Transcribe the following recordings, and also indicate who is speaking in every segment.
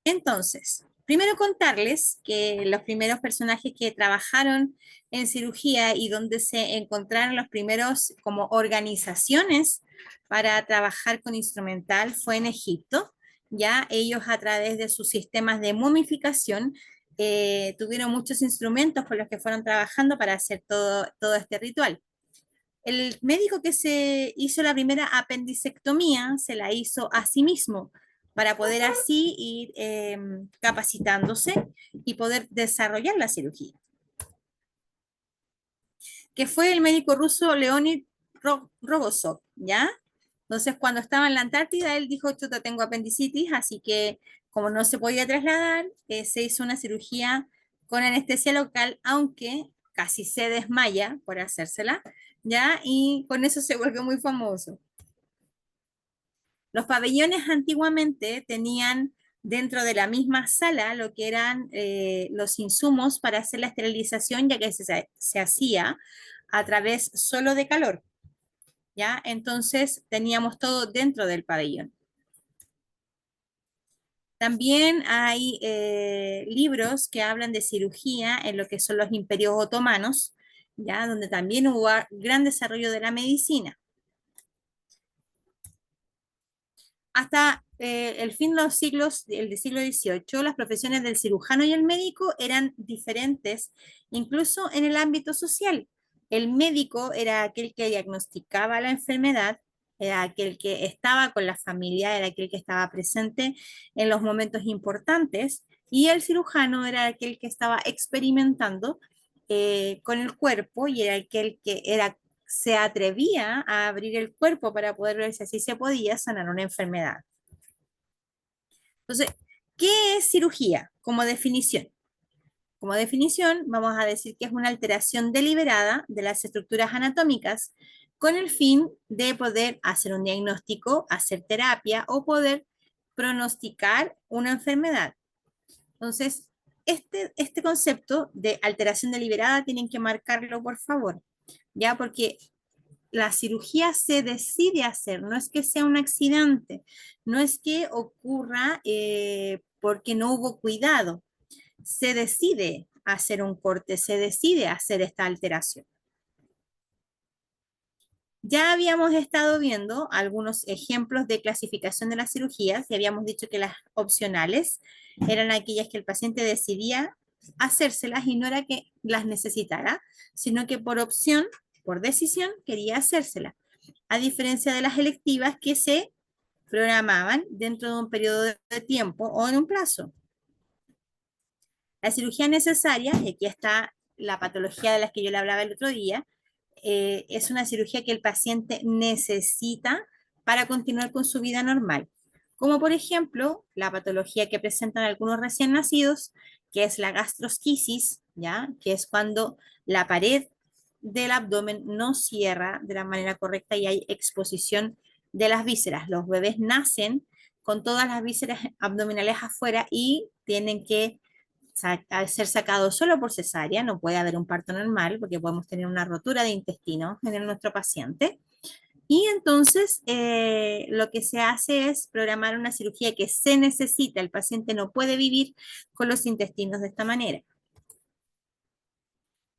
Speaker 1: Entonces, primero contarles que los primeros personajes que trabajaron en cirugía y donde se encontraron los primeros como organizaciones para trabajar con instrumental fue en Egipto. Ya ellos a través de sus sistemas de momificación tuvieron muchos instrumentos con los que fueron trabajando para hacer todo este ritual. El médico que se hizo la primera apendicectomía se la hizo a sí mismo para poder así ir capacitándose y poder desarrollar la cirugía, que fue el médico ruso Leonid Rogozov, ¿ya? Entonces, cuando estaba en la Antártida, él dijo, chuta, tengo apendicitis, así que como no se podía trasladar, se hizo una cirugía con anestesia local, aunque casi se desmaya por hacérsela, ¿ya? Y con eso se volvió muy famoso. Los pabellones antiguamente tenían dentro de la misma sala lo que eran los insumos para hacer la esterilización, ya que se hacía a través solo de calor, ¿ya? Entonces teníamos todo dentro del pabellón. También hay libros que hablan de cirugía en lo que son los imperios otomanos, ¿ya? Donde también hubo gran desarrollo de la medicina. Hasta el fin de los siglos, el del siglo XVIII, las profesiones del cirujano y el médico eran diferentes, incluso en el ámbito social. El médico era aquel que diagnosticaba la enfermedad, era aquel que estaba con la familia, era aquel que estaba presente en los momentos importantes, y el cirujano era aquel que estaba experimentando con el cuerpo y era aquel que se atrevía a abrir el cuerpo para poder ver si así se podía sanar una enfermedad. Entonces, ¿qué es cirugía como definición? Como definición, vamos a decir que es una alteración deliberada de las estructuras anatómicas con el fin de poder hacer un diagnóstico, hacer terapia o poder pronosticar una enfermedad. Entonces, este concepto de alteración deliberada tienen que marcarlo, por favor, ya porque la cirugía se decide hacer, no es que sea un accidente, no es que ocurra porque no hubo cuidado, se decide hacer un corte, se decide hacer esta alteración. Ya habíamos estado viendo algunos ejemplos de clasificación de las cirugías y habíamos dicho que las opcionales eran aquellas que el paciente decidía hacérselas y no era que las necesitara, sino que por opción, por decisión, quería hacérselas, a diferencia de las electivas que se programaban dentro de un periodo de tiempo o en un plazo. La cirugía necesaria, y aquí está la patología de las que yo le hablaba el otro día, es una cirugía que el paciente necesita para continuar con su vida normal. Como por ejemplo, la patología que presentan algunos recién nacidos, que es la gastrosquisis, ¿ya? Que es cuando la pared del abdomen no cierra de la manera correcta y hay exposición de las vísceras. Los bebés nacen con todas las vísceras abdominales afuera y tienen que al ser sacado solo por cesárea, no puede haber un parto normal porque podemos tener una rotura de intestino en nuestro paciente. Y entonces lo que se hace es programar una cirugía que se necesita. El paciente no puede vivir con los intestinos de esta manera.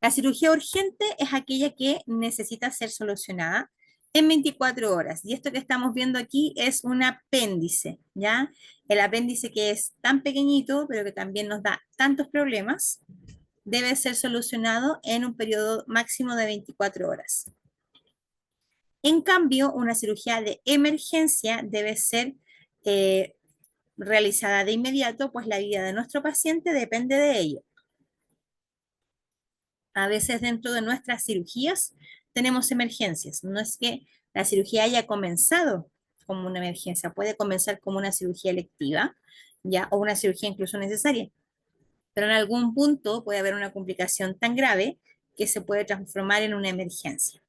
Speaker 1: La cirugía urgente es aquella que necesita ser solucionada en 24 horas. Y esto que estamos viendo aquí es un apéndice, ¿ya? El apéndice que es tan pequeñito, pero que también nos da tantos problemas, debe ser solucionado en un periodo máximo de 24 horas. En cambio, una cirugía de emergencia debe ser eh, realizada de inmediato, pues la vida de nuestro paciente depende de ello. A veces dentro de nuestras cirugías tenemos emergencias. No es que la cirugía haya comenzado como una emergencia, puede comenzar como una cirugía electiva, ya, o una cirugía incluso necesaria. Pero en algún punto puede haber una complicación tan grave que se puede transformar en una emergencia.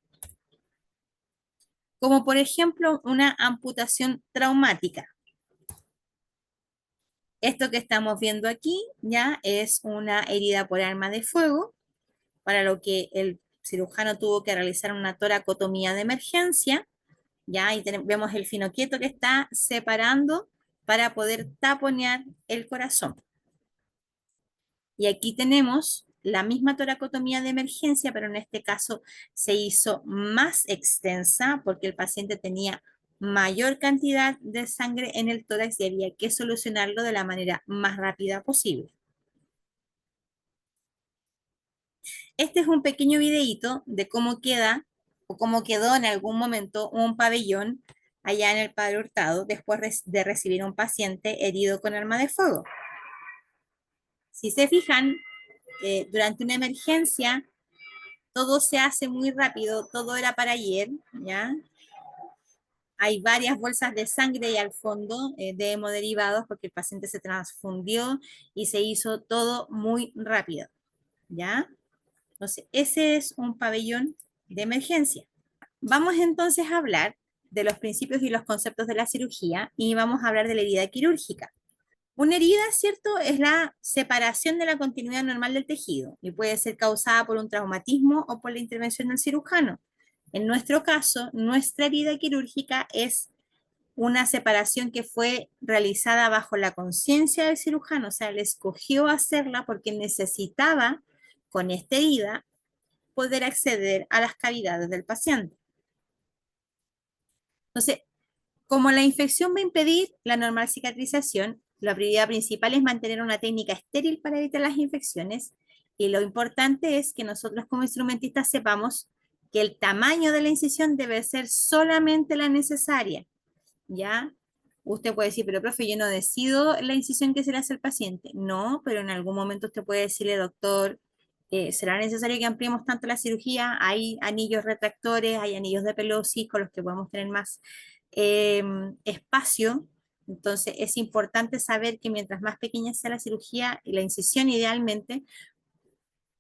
Speaker 1: Como por ejemplo una amputación traumática. Esto que estamos viendo aquí ya es una herida por arma de fuego, para lo que el cirujano tuvo que realizar una toracotomía de emergencia, ya ahí vemos el finoquieto que está separando para poder taponear el corazón. Y aquí tenemos la misma toracotomía de emergencia, pero en este caso se hizo más extensa porque el paciente tenía mayor cantidad de sangre en el tórax y había que solucionarlo de la manera más rápida posible. Este es un pequeño videíto de cómo queda o cómo quedó en algún momento un pabellón allá en el Padre Hurtado después de recibir un paciente herido con arma de fuego. Si se fijan, durante una emergencia todo se hace muy rápido, todo era para ayer, ¿ya? Hay varias bolsas de sangre ahí al fondo de hemoderivados porque el paciente se transfundió y se hizo todo muy rápido, ¿ya? Entonces, ese es un pabellón de emergencia. Vamos entonces a hablar de los principios y los conceptos de la cirugía y vamos a hablar de la herida quirúrgica. Una herida, ¿cierto? Es la separación de la continuidad normal del tejido y puede ser causada por un traumatismo o por la intervención del cirujano. En nuestro caso, nuestra herida quirúrgica es una separación que fue realizada bajo la conciencia del cirujano, o sea, él escogió hacerla porque necesitaba, con esta herida, poder acceder a las cavidades del paciente. Entonces, como la infección va a impedir la normal cicatrización, la prioridad principal es mantener una técnica estéril para evitar las infecciones y lo importante es que nosotros como instrumentistas sepamos que el tamaño de la incisión debe ser solamente la necesaria, ¿ya? Usted puede decir, pero profe, yo no decido la incisión que se le hace al paciente. No, pero en algún momento usted puede decirle, doctor, ¿será necesario que ampliemos tanto la cirugía? Hay anillos retractores, hay anillos de Pelosi con los que podemos tener más eh, espacio. Entonces es importante saber que mientras más pequeña sea la cirugía y la incisión idealmente,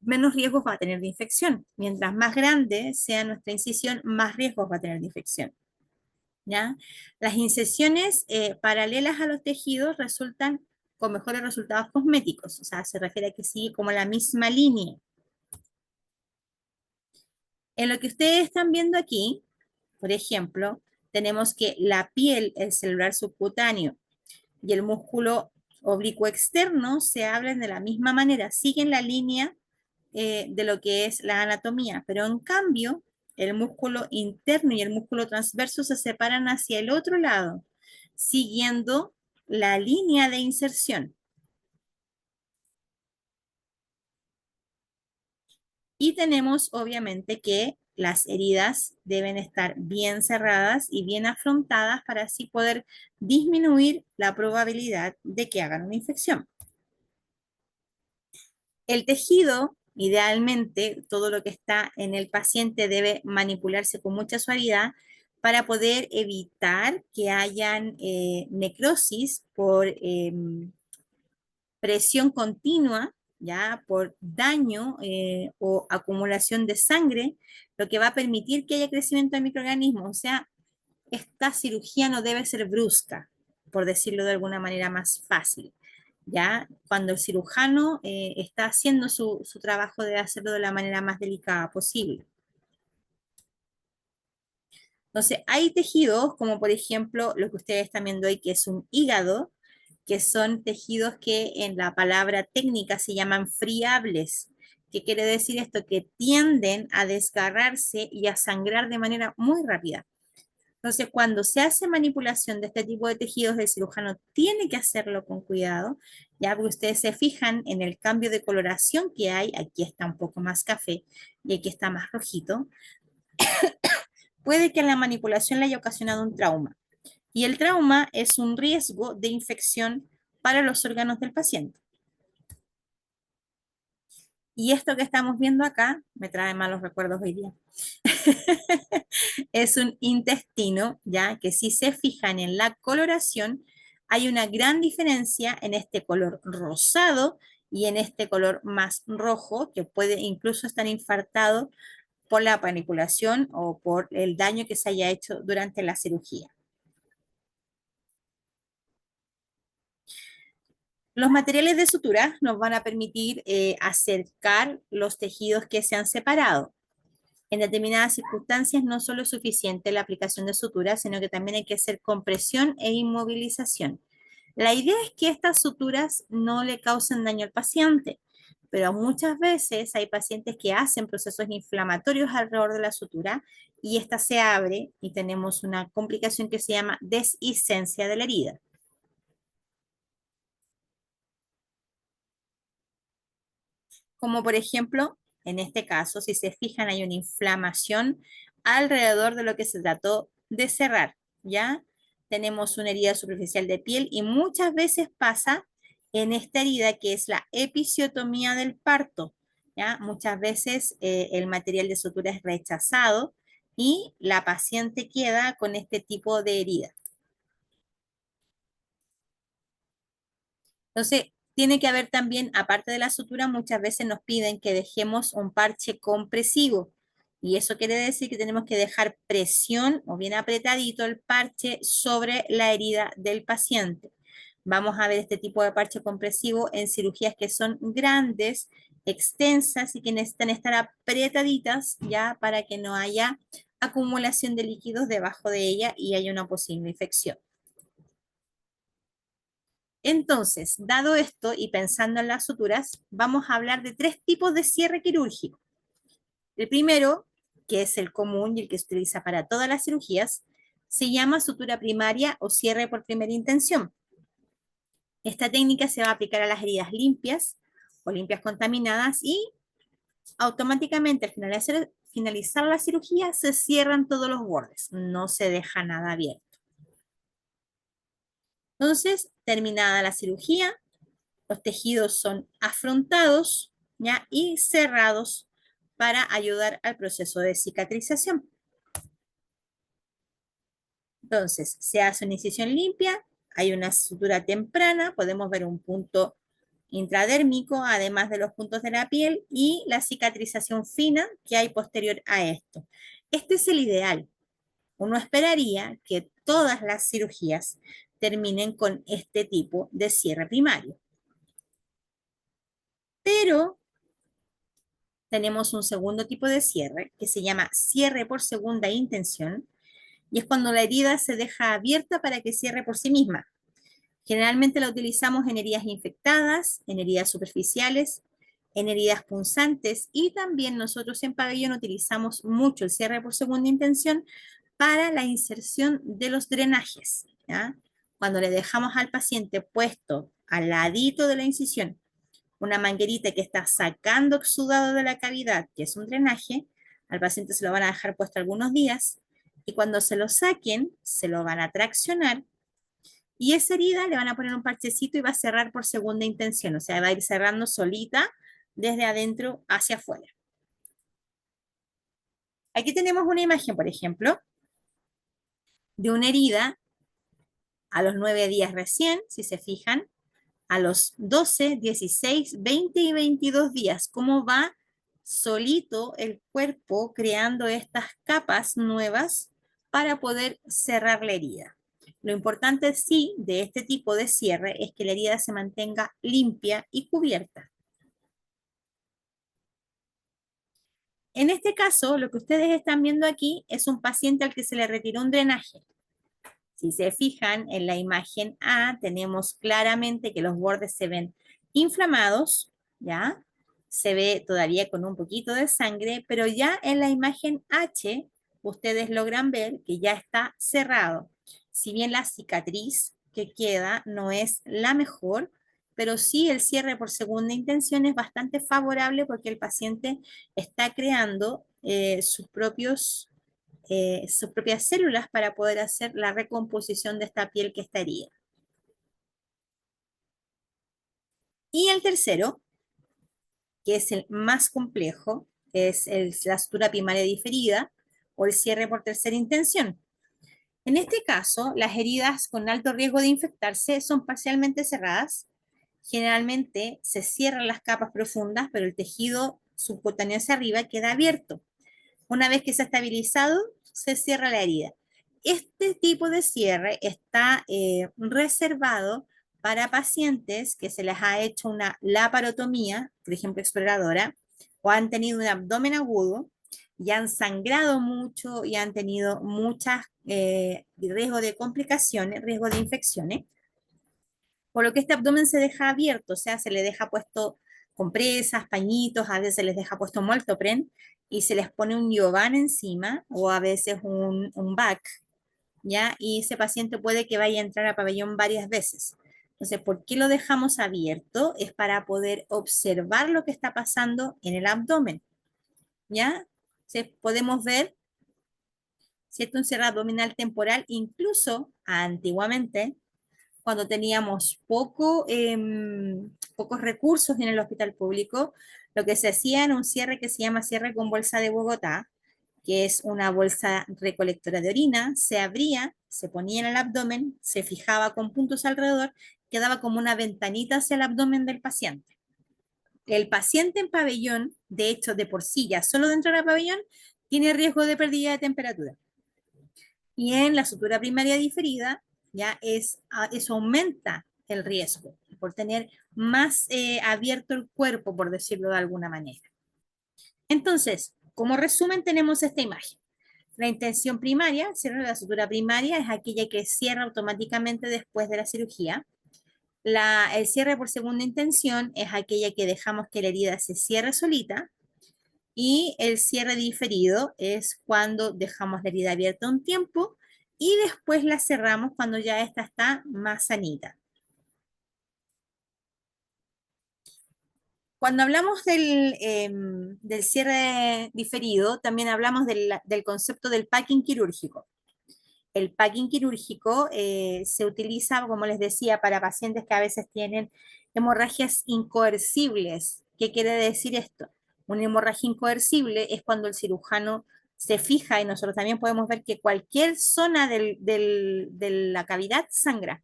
Speaker 1: menos riesgos va a tener de infección. Mientras más grande sea nuestra incisión, más riesgos va a tener de infección. ¿Ya? Las incisiones paralelas a los tejidos resultan con mejores resultados cosméticos, o sea, se refiere a que sigue como la misma línea. En lo que ustedes están viendo aquí, por ejemplo, tenemos que la piel, el celular subcutáneo y el músculo oblicuo externo se hablan de la misma manera, siguen la línea de lo que es la anatomía, pero en cambio, el músculo interno y el músculo transverso se separan hacia el otro lado, siguiendo la línea de inserción. Y tenemos obviamente que las heridas deben estar bien cerradas y bien afrontadas para así poder disminuir la probabilidad de que hagan una infección. El tejido, idealmente, todo lo que está en el paciente debe manipularse con mucha suavidad para poder evitar que hayan necrosis por presión continua, ya por daño o acumulación de sangre, lo que va a permitir que haya crecimiento de microorganismos. O sea, esta cirugía no debe ser brusca, por decirlo de alguna manera más fácil. ¿Ya? Cuando el cirujano está haciendo su trabajo debe hacerlo de la manera más delicada posible. Entonces, hay tejidos como por ejemplo lo que ustedes están viendo ahí, que es un hígado, que son tejidos que en la palabra técnica se llaman friables. ¿Qué quiere decir esto? Que tienden a desgarrarse y a sangrar de manera muy rápida. Entonces, cuando se hace manipulación de este tipo de tejidos, el cirujano tiene que hacerlo con cuidado, ya porque ustedes se fijan en el cambio de coloración que hay, aquí está un poco más café y aquí está más rojito, puede que la manipulación le haya ocasionado un trauma. Y el trauma es un riesgo de infección para los órganos del paciente. Y esto que estamos viendo acá me trae malos recuerdos hoy día. Es un intestino, ya que si se fijan en la coloración, hay una gran diferencia en este color rosado y en este color más rojo, que puede incluso estar infartado por la manipulación o por el daño que se haya hecho durante la cirugía. Los materiales de sutura nos van a permitir acercar los tejidos que se han separado. En determinadas circunstancias no solo es suficiente la aplicación de sutura, sino que también hay que hacer compresión e inmovilización. La idea es que estas suturas no le causen daño al paciente, pero muchas veces hay pacientes que hacen procesos inflamatorios alrededor de la sutura y esta se abre y tenemos una complicación que se llama deshicencia de la herida. Como por ejemplo, en este caso, si se fijan, hay una inflamación alrededor de lo que se trató de cerrar, ¿ya? Tenemos una herida superficial de piel y muchas veces pasa en esta herida que es la episiotomía del parto, ¿ya? Muchas veces el material de sutura es rechazado y la paciente queda con este tipo de herida. Entonces, tiene que haber también, aparte de la sutura, muchas veces nos piden que dejemos un parche compresivo. Y eso quiere decir que tenemos que dejar presión o bien apretadito el parche sobre la herida del paciente. Vamos a ver este tipo de parche compresivo en cirugías que son grandes, extensas y que necesitan estar apretaditas ya para que no haya acumulación de líquidos debajo de ella y haya una posible infección. Entonces, dado esto y pensando en las suturas, vamos a hablar de tres tipos de cierre quirúrgico. El primero, que es el común y el que se utiliza para todas las cirugías, se llama sutura primaria o cierre por primera intención. Esta técnica se va a aplicar a las heridas limpias o limpias contaminadas y automáticamente al finalizar la cirugía se cierran todos los bordes, no se deja nada abierto. Entonces, terminada la cirugía, los tejidos son afrontados, ¿ya? Y cerrados para ayudar al proceso de cicatrización. Entonces, se hace una incisión limpia, hay una sutura temprana, podemos ver un punto intradérmico, además de los puntos de la piel, y la cicatrización fina que hay posterior a esto. Este es el ideal. Uno esperaría que todas las cirugías terminen con este tipo de cierre primario. Pero tenemos un segundo tipo de cierre que se llama cierre por segunda intención y es cuando la herida se deja abierta para que cierre por sí misma. Generalmente la utilizamos en heridas infectadas, en heridas superficiales, en heridas punzantes y también nosotros en pabellón utilizamos mucho el cierre por segunda intención para la inserción de los drenajes, ¿ya? Cuando le dejamos al paciente puesto al ladito de la incisión una manguerita que está sacando exudado de la cavidad, que es un drenaje, al paciente se lo van a dejar puesto algunos días y cuando se lo saquen, se lo van a traccionar y esa herida le van a poner un parchecito y va a cerrar por segunda intención, o sea, va a ir cerrando solita desde adentro hacia afuera. Aquí tenemos una imagen, por ejemplo, de una herida a los 9 días recién, si se fijan, a los 12, 16, 20 y 22 días, cómo va solito el cuerpo creando estas capas nuevas para poder cerrar la herida. Lo importante sí de este tipo de cierre es que la herida se mantenga limpia y cubierta. En este caso, lo que ustedes están viendo aquí es un paciente al que se le retiró un drenaje. Si se fijan en la imagen A, tenemos claramente que los bordes se ven inflamados, ¿ya? Se ve todavía con un poquito de sangre, pero ya en la imagen H, ustedes logran ver que ya está cerrado. Si bien la cicatriz que queda no es la mejor, pero sí el cierre por segunda intención es bastante favorable porque el paciente está creando sus propias células para poder hacer la recomposición de esta piel que está herida. Y el tercero, que es el más complejo, es la sutura primaria diferida o el cierre por tercera intención. En este caso, las heridas con alto riesgo de infectarse son parcialmente cerradas. Generalmente se cierran las capas profundas, pero el tejido subcutáneo hacia arriba queda abierto. Una vez que se ha estabilizado, se cierra la herida. Este tipo de cierre está reservado para pacientes que se les ha hecho una laparotomía, por ejemplo, exploradora, o han tenido un abdomen agudo y han sangrado mucho y han tenido muchas riesgo de complicaciones, riesgo de infecciones. por lo que este abdomen se deja abierto, o sea, se le deja puesto compresas, pañitos, a veces se les deja puesto moltopren y se les pone un Yovan encima o a veces un back, ¿ya? Y ese paciente puede que vaya a entrar a pabellón varias veces. Entonces, ¿por qué lo dejamos abierto? Es para poder observar lo que está pasando en el abdomen, ¿ya? Entonces, podemos ver, ¿cierto? Un cierre abdominal temporal, incluso antiguamente, cuando teníamos pocos recursos en el hospital público, lo que se hacía era un cierre que se llama cierre con bolsa de Bogotá, que es una bolsa recolectora de orina, se abría, se ponía en el abdomen, se fijaba con puntos alrededor, quedaba como una ventanita hacia el abdomen del paciente. El paciente en pabellón, de hecho, de por sí, ya solo dentro del pabellón, tiene riesgo de pérdida de temperatura. Y en la sutura primaria diferida, ya eso aumenta el riesgo por tener más abierto el cuerpo, por decirlo de alguna manera. Entonces, como resumen, tenemos esta imagen. La intención primaria, cierre de la sutura primaria, es aquella que cierra automáticamente después de la cirugía. El cierre por segunda intención es aquella que dejamos que la herida se cierre solita. Y el cierre diferido es cuando dejamos la herida abierta un tiempo y después la cerramos cuando ya esta está más sanita. Cuando hablamos del cierre diferido, también hablamos del concepto del packing quirúrgico. El packing quirúrgico se utiliza, como les decía, para pacientes que a veces tienen hemorragias incoercibles. ¿Qué quiere decir esto? Una hemorragia incoercible es cuando el cirujano se fija, y nosotros también podemos ver que cualquier zona de la cavidad sangra,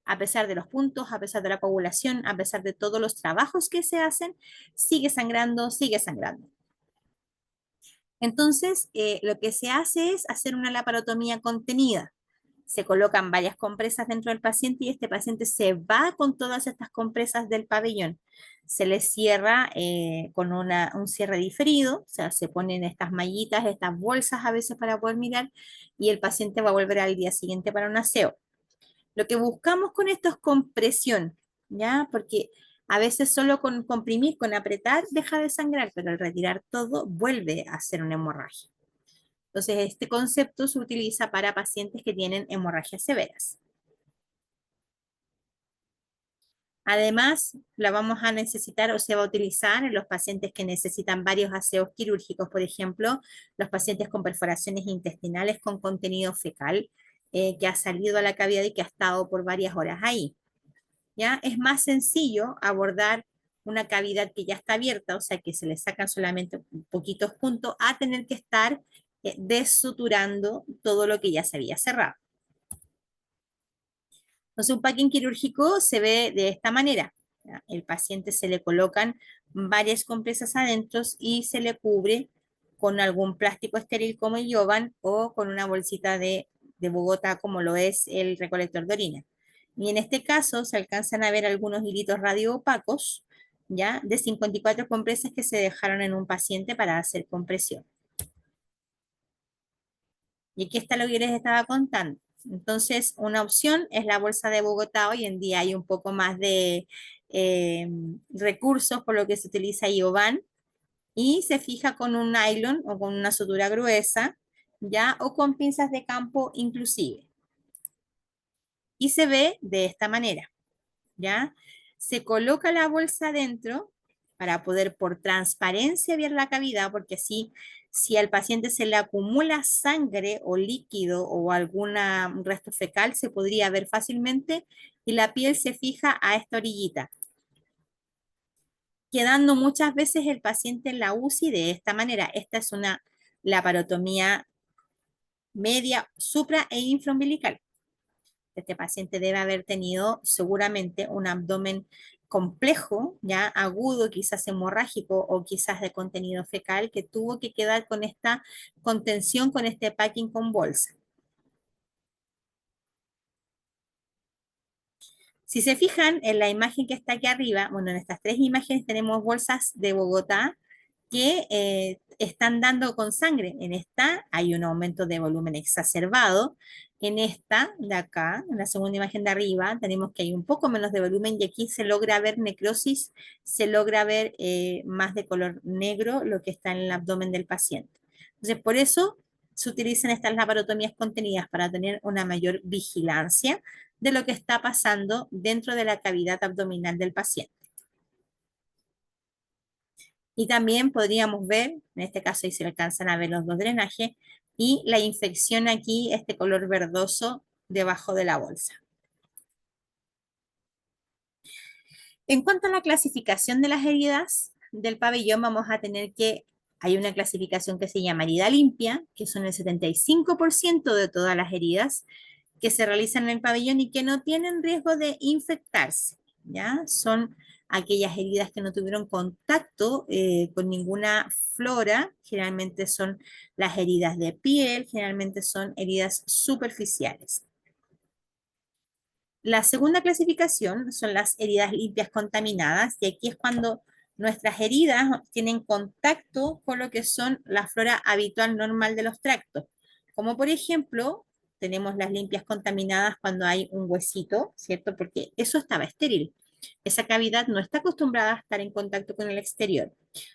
Speaker 1: a pesar de los puntos, a pesar de la coagulación, a pesar de todos los trabajos que se hacen, sigue sangrando, sigue sangrando. Entonces, lo que se hace es hacer una laparotomía contenida. Se colocan varias compresas dentro del paciente y este paciente se va con todas estas compresas del pabellón. Se le cierra con un cierre diferido, o sea, se ponen estas mallitas, estas bolsas a veces para poder mirar y el paciente va a volver al día siguiente para un aseo. Lo que buscamos con esto es compresión, ¿ya? Porque a veces solo con comprimir, con apretar, deja de sangrar, pero al retirar todo vuelve a ser una hemorragia. Entonces, este concepto se utiliza para pacientes que tienen hemorragias severas. Además, la vamos a necesitar o se va a utilizar en los pacientes que necesitan varios aseos quirúrgicos, por ejemplo, los pacientes con perforaciones intestinales con contenido fecal que ha salido a la cavidad y que ha estado por varias horas ahí. ¿Ya? Es más sencillo abordar una cavidad que ya está abierta, o sea que se le sacan solamente poquitos puntos, a tener que estar desuturando todo lo que ya se había cerrado. Entonces, un packing quirúrgico se ve de esta manera. ¿Ya? El paciente se le colocan varias compresas adentro y se le cubre con algún plástico estéril como el Yovan o con una bolsita de Bogotá como lo es el recolector de orina. Y en este caso se alcanzan a ver algunos hilitos radioopacos, ¿ya? De 54 compresas que se dejaron en un paciente para hacer compresión. Y aquí está lo que les estaba contando. Entonces, una opción es la bolsa de Bogotá. Hoy en día hay un poco más de recursos por lo que se utiliza IOVAN y se fija con un nylon o con una sutura gruesa, ¿ya? O con pinzas de campo inclusive. Y se ve de esta manera, ¿ya? Se coloca la bolsa dentro para poder por transparencia ver la cavidad, porque así, si al paciente se le acumula sangre o líquido o algún resto fecal, se podría ver fácilmente y la piel se fija a esta orillita, quedando muchas veces el paciente en la UCI de esta manera. Esta es una laparotomía media, supra e infraumbilical. Este paciente debe haber tenido seguramente un abdomen complejo, ya agudo, quizás hemorrágico o quizás de contenido fecal, que tuvo que quedar con esta contención, con este packing con bolsa. Si se fijan en la imagen que está aquí arriba, bueno, en estas tres imágenes tenemos bolsas de Bogotá que están dando con sangre. En esta hay un aumento de volumen exacerbado. En esta de acá, en la segunda imagen de arriba, tenemos que hay un poco menos de volumen y aquí se logra ver necrosis, se logra ver más de color negro lo que está en el abdomen del paciente. Entonces, por eso se utilizan estas laparotomías contenidas para tener una mayor vigilancia de lo que está pasando dentro de la cavidad abdominal del paciente. Y también podríamos ver, en este caso ahí se alcanzan a ver los dos drenajes, y la infección aquí, este color verdoso debajo de la bolsa. En cuanto a la clasificación de las heridas del pabellón, vamos a tener que hay una clasificación que se llama herida limpia, que son el 75% de todas las heridas que se realizan en el pabellón y que no tienen riesgo de infectarse, ¿ya? Son aquellas heridas que no tuvieron contacto con ninguna flora, generalmente son las heridas de piel, generalmente son heridas superficiales. La segunda clasificación son las heridas limpias contaminadas, y aquí es cuando nuestras heridas tienen contacto con lo que son la flora habitual normal de los tractos. Como por ejemplo, tenemos las limpias contaminadas cuando hay un huesito, ¿cierto? Porque eso estaba estéril. Esa cavidad no está acostumbrada a estar en contacto con el exterior.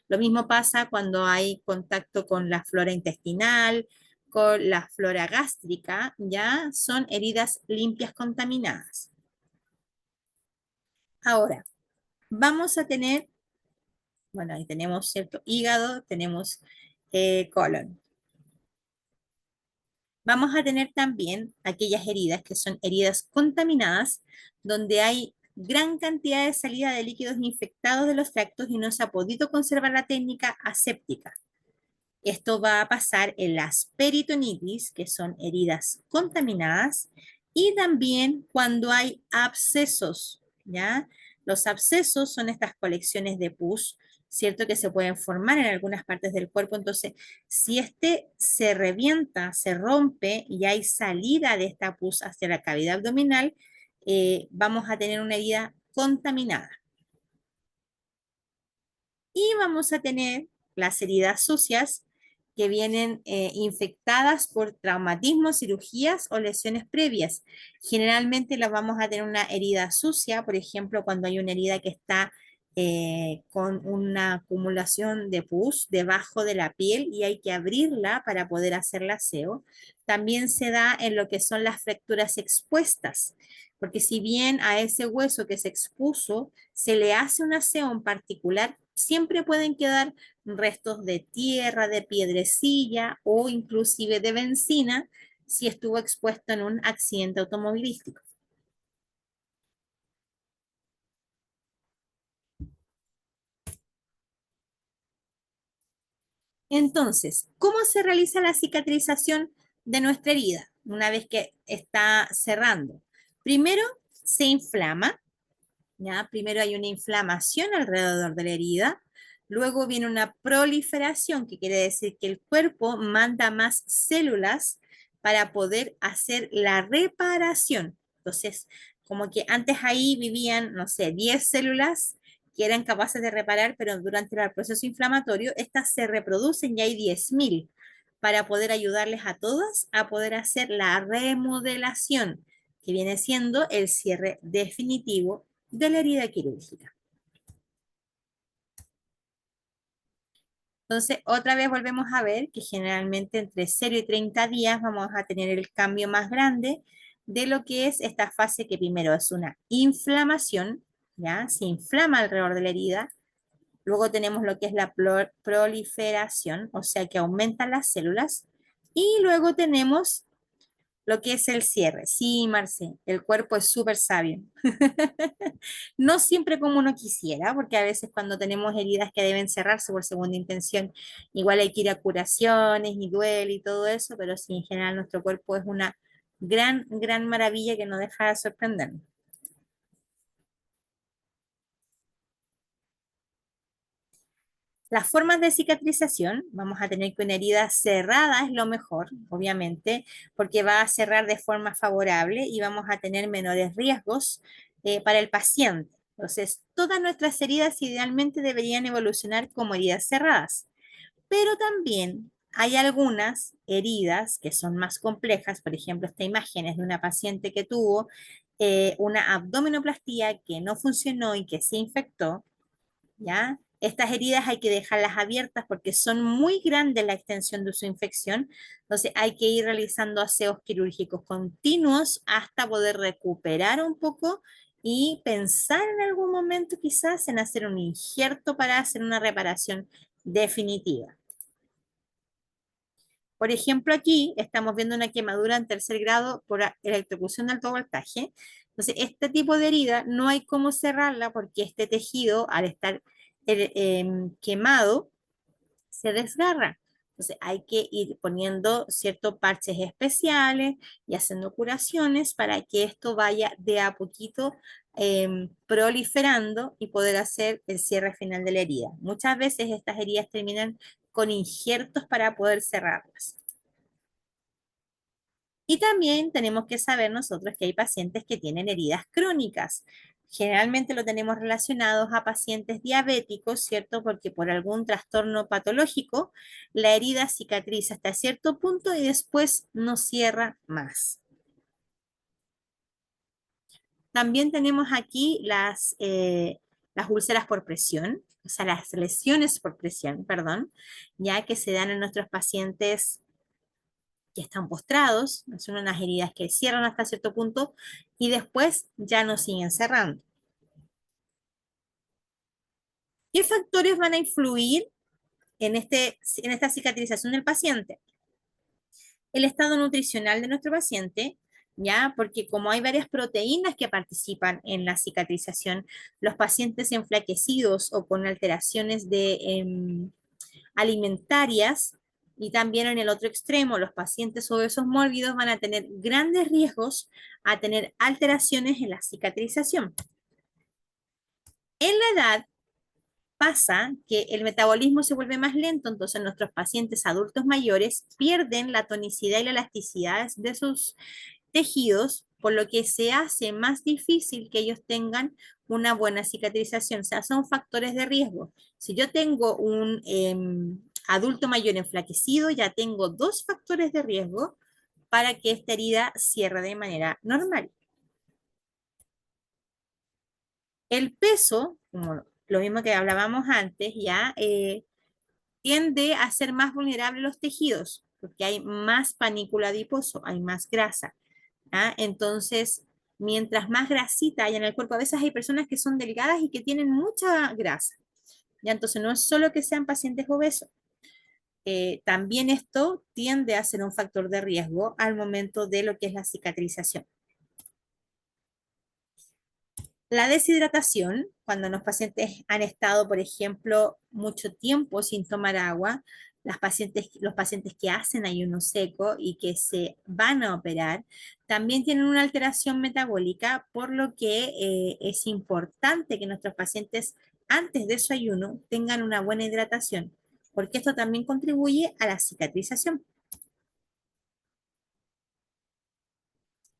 Speaker 1: Lo mismo pasa cuando hay contacto con la flora intestinal, con la flora gástrica, ya son heridas limpias contaminadas. Ahora, vamos a tener, bueno, ahí tenemos cierto hígado, tenemos colon. Vamos a tener también aquellas heridas que son heridas contaminadas, donde hay gran cantidad de salida de líquidos infectados de los tractos y no se ha podido conservar la técnica aséptica. Esto va a pasar en las peritonitis, que son heridas contaminadas, y también cuando hay abscesos, ¿ya? Los abscesos son estas colecciones de pus, ¿cierto? Que se pueden formar en algunas partes del cuerpo. Entonces, si este se revienta, se rompe y hay salida de esta pus hacia la cavidad abdominal, vamos a tener una herida contaminada. Y vamos a tener las heridas sucias que vienen infectadas por traumatismos, cirugías o lesiones previas. Generalmente las vamos a tener una herida sucia, por ejemplo, cuando hay una herida que está con una acumulación de pus debajo de la piel y hay que abrirla para poder hacer el aseo. También se da en lo que son las fracturas expuestas, porque si bien a ese hueso que se expuso se le hace un aseo en particular, siempre pueden quedar restos de tierra, de piedrecilla o inclusive de benzina si estuvo expuesto en un accidente automovilístico. Entonces, ¿cómo se realiza la cicatrización de nuestra herida una vez que está cerrando? Primero se inflama, ¿ya? Primero hay una inflamación alrededor de la herida, luego viene una proliferación, que quiere decir que el cuerpo manda más células para poder hacer la reparación. Entonces, como que antes ahí vivían, no sé, 10 células que eran capaces de reparar, pero durante el proceso inflamatorio, estas se reproducen y hay 10.000 para poder ayudarles a todas a poder hacer la remodelación, que viene siendo el cierre definitivo de la herida quirúrgica. Entonces, otra vez volvemos a ver que generalmente entre 0 y 30 días vamos a tener el cambio más grande de lo que es esta fase que primero es una inflamación, ¿ya? Se inflama alrededor de la herida. Luego tenemos lo que es la proliferación, o sea que aumentan las células. Y luego tenemos lo que es el cierre. Sí, Marce, el cuerpo es súper sabio. No siempre como uno quisiera, porque a veces cuando tenemos heridas que deben cerrarse por segunda intención, igual hay que ir a curaciones y duele y todo eso, pero sí, en general nuestro cuerpo es una gran, gran maravilla que no deja de sorprendernos. Las formas de cicatrización, vamos a tener que una herida cerrada es lo mejor, obviamente, porque va a cerrar de forma favorable y vamos a tener menores riesgos para el paciente. Entonces, todas nuestras heridas idealmente deberían evolucionar como heridas cerradas, pero también Hay algunas heridas que son más complejas, por ejemplo, esta imagen es de una paciente que tuvo una abdominoplastía que no funcionó y que se infectó, ¿ya? Estas heridas hay que dejarlas abiertas porque son muy grandes la extensión de su infección, entonces hay que ir realizando aseos quirúrgicos continuos hasta poder recuperar un poco y pensar en algún momento quizás en hacer un injerto para hacer una reparación definitiva. Por ejemplo, aquí estamos viendo una quemadura en tercer grado por electrocución de alto voltaje. Entonces, este tipo de herida no hay cómo cerrarla porque este tejido, al estar quemado, se desgarra. Entonces, hay que ir poniendo ciertos parches especiales y haciendo curaciones para que esto vaya de a poquito proliferando y poder hacer el cierre final de la herida. Muchas veces estas heridas terminan con injertos para poder cerrarlas. Y también tenemos que saber nosotros que hay pacientes que tienen heridas crónicas. Generalmente lo tenemos relacionados a pacientes diabéticos, ¿cierto? Porque por algún trastorno patológico la herida cicatriza hasta cierto punto y después no cierra más. También tenemos aquí las úlceras por presión, o sea, las lesiones por presión, perdón, ya que se dan en nuestros pacientes que están postrados, son unas heridas que cierran hasta cierto punto y después ya no siguen cerrando. ¿Qué factores van a influir en esta cicatrización del paciente? El estado nutricional de nuestro paciente, ¿ya? Porque como hay varias proteínas que participan en la cicatrización, los pacientes enflaquecidos o con alteraciones alimentarias y también en el otro extremo, los pacientes obesos mórbidos van a tener grandes riesgos a tener alteraciones en la cicatrización. En la edad pasa que el metabolismo se vuelve más lento, entonces nuestros pacientes adultos mayores pierden la tonicidad y la elasticidad de sus tejidos, por lo que se hace más difícil que ellos tengan una buena cicatrización. O sea, son factores de riesgo. Si yo tengo un adulto mayor enflaquecido, ya tengo dos factores de riesgo para que esta herida cierre de manera normal. El peso, como lo mismo que hablábamos antes, ya tiende a ser más vulnerable los tejidos, porque hay más panículo adiposo, hay más grasa. ¿Ah? Entonces, mientras más grasita hay en el cuerpo, a veces hay personas que son delgadas y que tienen mucha grasa. ¿Ya? Entonces, no es solo que sean pacientes obesos. También esto tiende a ser un factor de riesgo al momento de lo que es la cicatrización. La deshidratación, cuando los pacientes han estado, por ejemplo, mucho tiempo sin tomar agua, los pacientes que hacen ayuno seco y que se van a operar, también tienen una alteración metabólica, por lo que es importante que nuestros pacientes antes de su ayuno tengan una buena hidratación, porque esto también contribuye a la cicatrización.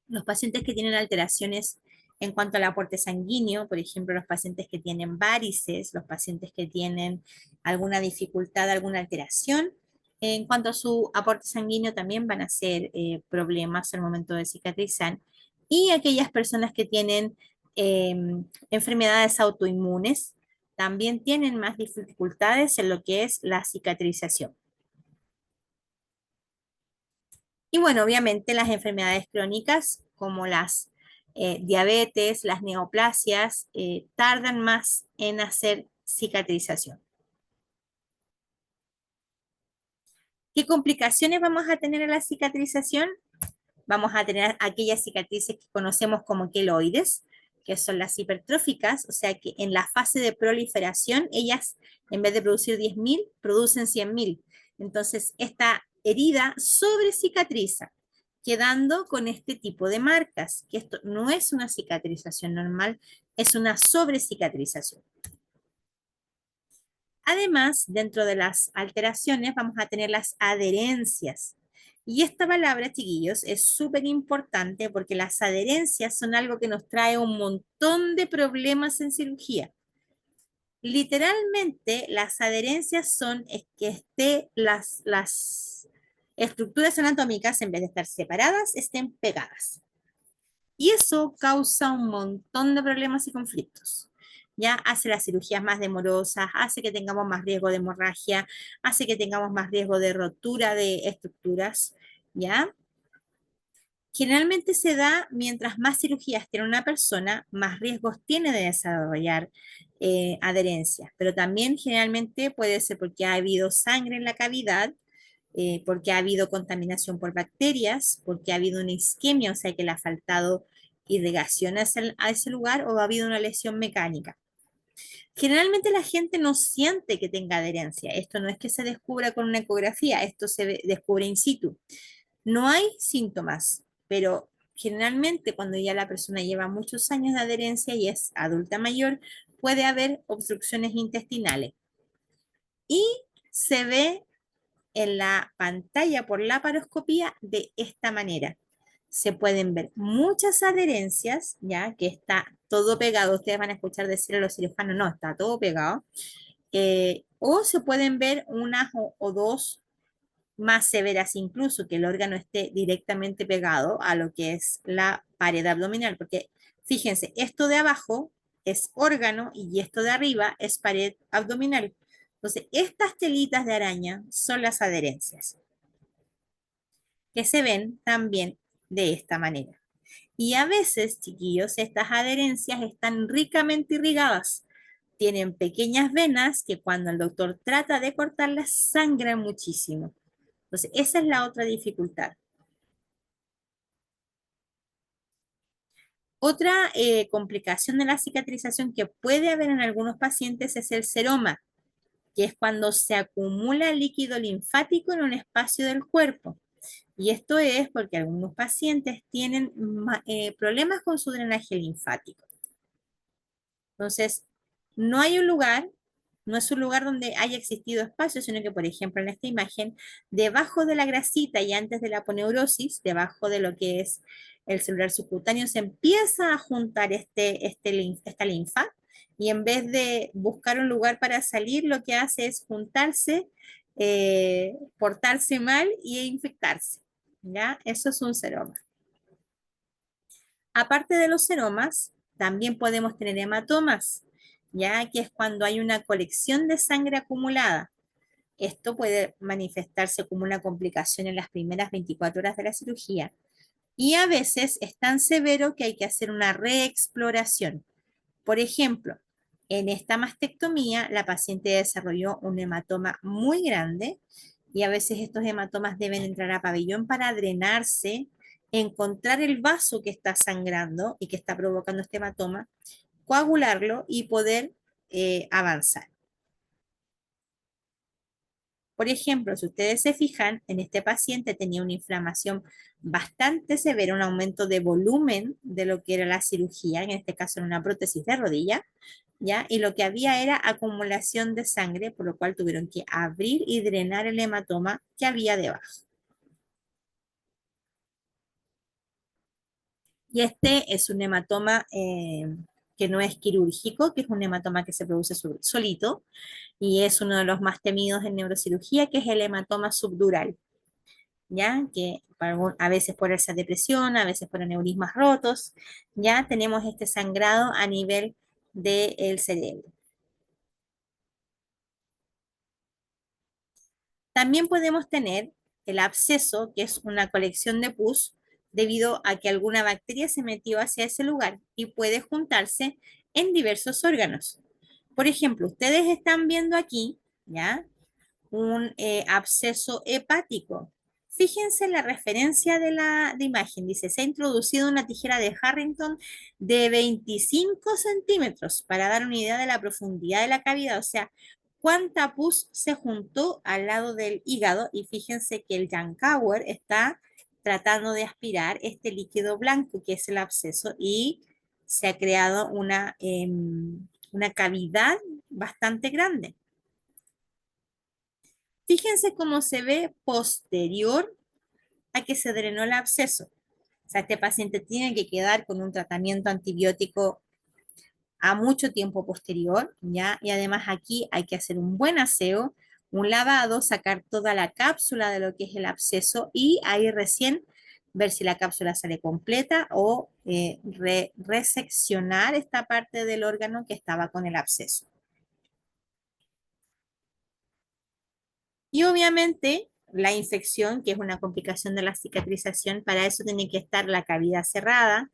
Speaker 1: Los pacientes que tienen alteraciones en cuanto al aporte sanguíneo, por ejemplo, los pacientes que tienen varices, los pacientes que tienen alguna dificultad, alguna alteración, en cuanto a su aporte sanguíneo también van a ser problemas al momento de cicatrizar. Y aquellas personas que tienen eh, enfermedades autoinmunes también tienen más dificultades en lo que es la cicatrización. Y bueno, obviamente las enfermedades crónicas como las diabetes, las neoplasias, tardan más en hacer cicatrización. ¿Qué complicaciones vamos a tener en la cicatrización? Vamos a tener aquellas cicatrices que conocemos como queloides, que son las hipertróficas, o sea que en la fase de proliferación, ellas en vez de producir 10.000, producen 100.000. Entonces, esta herida sobre cicatriza, quedando con este tipo de marcas, que esto no es una cicatrización normal, es una sobrecicatrización. Además, dentro de las alteraciones vamos a tener las adherencias. Y esta palabra, chiquillos, es súper importante porque las adherencias son algo que nos trae un montón de problemas en cirugía. Literalmente, las adherencias son es que las estructuras anatómicas, en vez de estar separadas, estén pegadas. Y eso causa un montón de problemas y conflictos. Ya hace las cirugías más demorosas, hace que tengamos más riesgo de hemorragia, hace que tengamos más riesgo de rotura de estructuras, ¿ya? Generalmente se da mientras más cirugías tiene una persona, más riesgos tiene de desarrollar adherencia, pero también generalmente puede ser porque ha habido sangre en la cavidad, porque ha habido contaminación por bacterias, porque ha habido una isquemia, o sea que le ha faltado irrigación a ese lugar o ha habido una lesión mecánica. Generalmente la gente no siente que tenga adherencia. Esto no es que se descubra con una ecografía, esto descubre in situ. No hay síntomas, pero generalmente cuando ya la persona lleva muchos años de adherencia y es adulta mayor, puede haber obstrucciones intestinales. Y se ve en la pantalla por laparoscopía de esta manera. Se pueden ver muchas adherencias, ya que está todo pegado. Ustedes van a escuchar decir a los cirujanos, no, está todo pegado. O se pueden ver unas o dos más severas incluso, que el órgano esté directamente pegado a lo que es la pared abdominal, porque fíjense, esto de abajo es órgano y esto de arriba es pared abdominal. Entonces, estas telitas de araña son las adherencias, que se ven también de esta manera. Y a veces, chiquillos, estas adherencias están ricamente irrigadas. Tienen pequeñas venas que cuando el doctor trata de cortarlas sangran muchísimo. Entonces, esa es la otra dificultad. Otra complicación de la cicatrización que puede haber en algunos pacientes es el seroma, que es cuando se acumula líquido linfático en un espacio del cuerpo. Y esto es porque algunos pacientes tienen problemas con su drenaje linfático. Entonces, no hay un lugar, no es un lugar donde haya existido espacio, sino que, por ejemplo, en esta imagen, debajo de la grasita y antes de la aponeurosis, debajo de lo que es el celular subcutáneo, se empieza a juntar esta linfa y en vez de buscar un lugar para salir, lo que hace es juntarse, portarse mal e infectarse. ¿Ya? Eso es un seroma. Aparte de los seromas, también podemos tener hematomas, ya que es cuando hay una colección de sangre acumulada. Esto puede manifestarse como una complicación en las primeras 24 horas de la cirugía y a veces es tan severo que hay que hacer una reexploración. Por ejemplo, en esta mastectomía la paciente desarrolló un hematoma muy grande y a veces estos hematomas deben entrar a pabellón para drenarse, encontrar el vaso que está sangrando y que está provocando este hematoma, coagularlo y poder avanzar. Por ejemplo, si ustedes se fijan, en este paciente tenía una inflamación bastante severa, un aumento de volumen de lo que era la cirugía, en este caso en una prótesis de rodilla, ¿ya? Y lo que había era acumulación de sangre, por lo cual tuvieron que abrir y drenar el hematoma que había debajo. Y este es un hematoma que no es quirúrgico, que es un hematoma que se produce solito, y es uno de los más temidos en neurocirugía, que es el hematoma subdural. ¿Ya? Que a veces por esa depresión, a veces por aneurismas rotos, ya tenemos este sangrado a nivel del cerebro. También podemos tener el absceso, que es una colección de pus, debido a que alguna bacteria se metió hacia ese lugar y puede juntarse en diversos órganos. Por ejemplo, ustedes están viendo aquí, ¿ya? Un absceso hepático. Fíjense en la referencia de la imagen. Dice, se ha introducido una tijera de Harrington de 25 centímetros para dar una idea de la profundidad de la cavidad. O sea, cuánta pus se juntó al lado del hígado. Y fíjense que el Yankauer está tratando de aspirar este líquido blanco que es el absceso y se ha creado una cavidad bastante grande. Fíjense cómo se ve posterior a que se drenó el absceso. O sea, este paciente tiene que quedar con un tratamiento antibiótico a mucho tiempo posterior, ¿ya? Y además aquí hay que hacer un buen aseo, un lavado, sacar toda la cápsula de lo que es el absceso y ahí recién ver si la cápsula sale completa o reseccionar esta parte del órgano que estaba con el absceso. Y obviamente la infección, que es una complicación de la cicatrización, para eso tiene que estar la cavidad cerrada,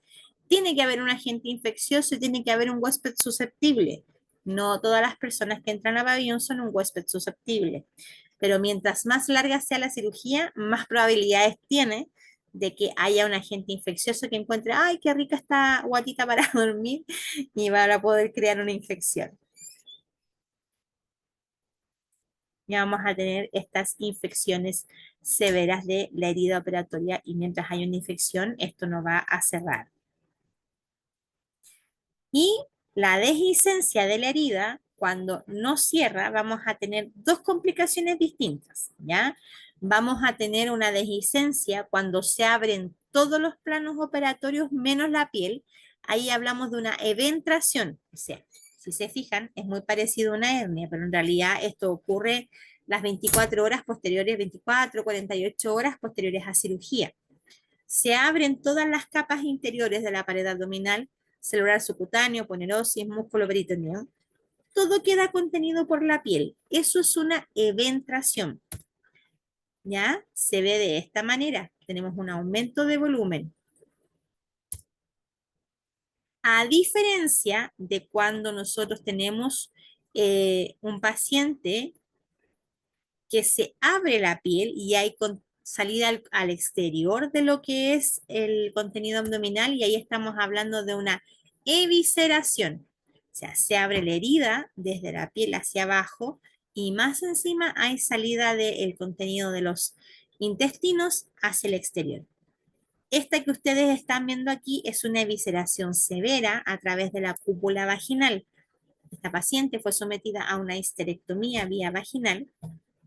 Speaker 1: tiene que haber un agente infeccioso y tiene que haber un huésped susceptible. No todas las personas que entran a pabellón son un huésped susceptible, pero mientras más larga sea la cirugía, más probabilidades tiene de que haya un agente infeccioso que encuentre, ay, qué rica esta guatita para dormir y para poder crear una infección. Ya vamos a tener estas infecciones severas de la herida operatoria y mientras hay una infección, esto no va a cerrar. Y la dehiscencia de la herida, cuando no cierra, vamos a tener dos complicaciones distintas, ¿ya? Vamos a tener una dehiscencia cuando se abren todos los planos operatorios menos la piel. Ahí hablamos de una eventración. O sea, si se fijan, es muy parecido a una hernia, pero en realidad esto ocurre las 24 horas posteriores, 24, 48 horas posteriores a cirugía. Se abren todas las capas interiores de la pared abdominal, celular subcutáneo, ponerosis, músculo peritoneo. Todo queda contenido por la piel. Eso es una eventración. ¿Ya? Se ve de esta manera. Tenemos un aumento de volumen. A diferencia de cuando nosotros tenemos un paciente que se abre la piel y hay salida al exterior de lo que es el contenido abdominal y ahí estamos hablando de una evisceración. O sea, se abre la herida desde la piel hacia abajo y más encima hay salida del contenido de los intestinos hacia el exterior. Esta que ustedes están viendo aquí es una evisceración severa a través de la cúpula vaginal. Esta paciente fue sometida a una histerectomía vía vaginal,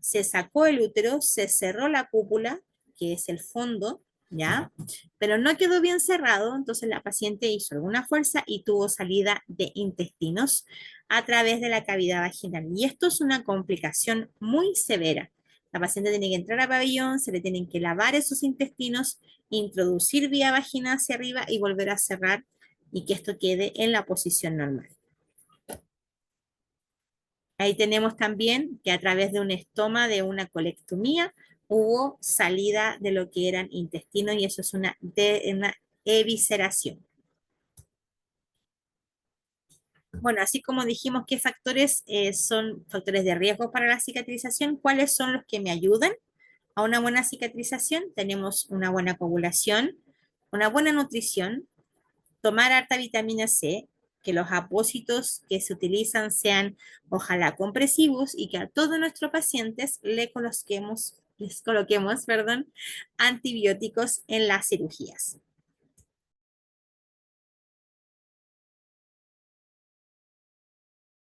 Speaker 1: se sacó el útero, se cerró la cúpula, que es el fondo, ¿ya? Pero no quedó bien cerrado, entonces la paciente hizo alguna fuerza y tuvo salida de intestinos a través de la cavidad vaginal. Y esto es una complicación muy severa. La paciente tiene que entrar a pabellón, se le tienen que lavar esos intestinos, introducir vía vagina hacia arriba y volver a cerrar y que esto quede en la posición normal. Ahí tenemos también que a través de un estoma, de una colectomía, hubo salida de lo que eran intestinos y eso es una evisceración. Bueno, así como dijimos qué factores son factores de riesgo para la cicatrización, ¿cuáles son los que me ayudan a una buena cicatrización? Tenemos una buena coagulación, una buena nutrición, tomar harta vitamina C, que los apósitos que se utilizan sean ojalá compresivos y que a todos nuestros pacientes les coloquemos, perdón, antibióticos en las cirugías.